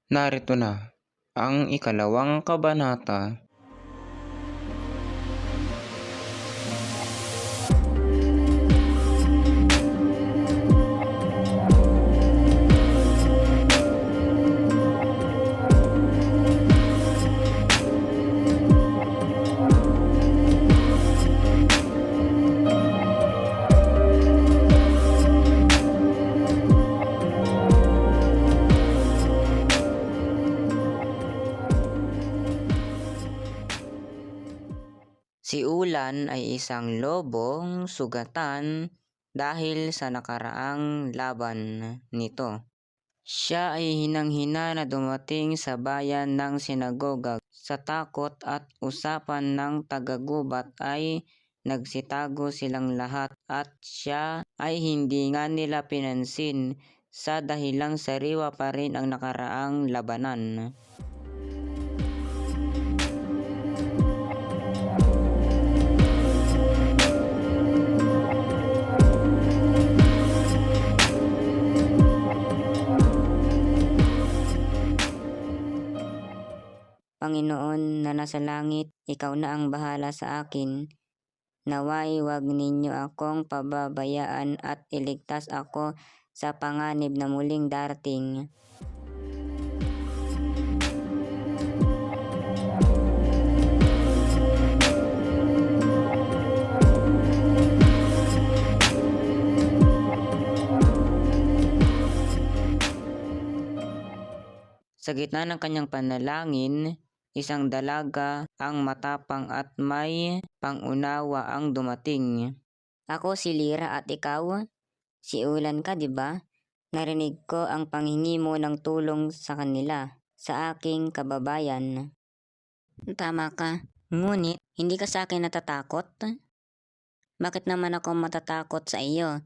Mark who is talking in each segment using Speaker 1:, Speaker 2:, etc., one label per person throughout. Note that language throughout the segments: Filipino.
Speaker 1: Narito na ang ikalawang kabanata. Si Ulan ay isang lobong sugatan dahil sa nakaraang laban nito. Siya ay hinang-hina na dumating sa bayan ng sinagoga. Sa takot at usapan ng tagagubat ay nagsitago silang lahat at siya ay hindi nga nila pinansin sa dahilang sariwa pa rin ang nakaraang labanan. Panginoon na nasa langit, ikaw na ang bahala sa akin. Naway wag ninyo akong pababayaan at iligtas ako sa panganib na muling darating. Sa gitna ng kanyang panalangin, isang dalaga ang matapang at may pangunawa ang dumating. Ako si Lira at ikaw? Si Ulan ka, di ba? Narinig ko ang panghingi mo ng tulong sa kanila, sa aking kababayan. Tama ka. Ngunit, hindi ka sa akin natatakot? Bakit naman ako matatakot sa iyo?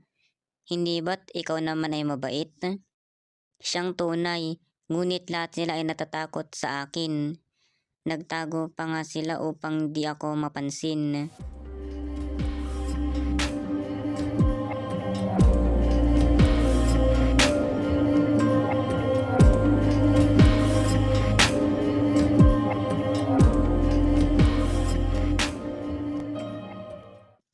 Speaker 1: Hindi ba't ikaw naman ay mabait? Siyang tunay, ngunit lahat sila ay natatakot sa akin. Nagtago pa nga sila upang di ako mapansin.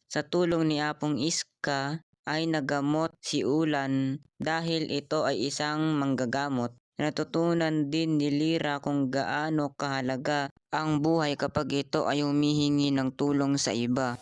Speaker 1: Sa tulong ni Apong Iska ay nagamot si Ulan dahil ito ay isang manggagamot. Natutunan din ni Lira kung gaano kahalaga ang buhay kapag ito ay humihingi ng tulong sa iba.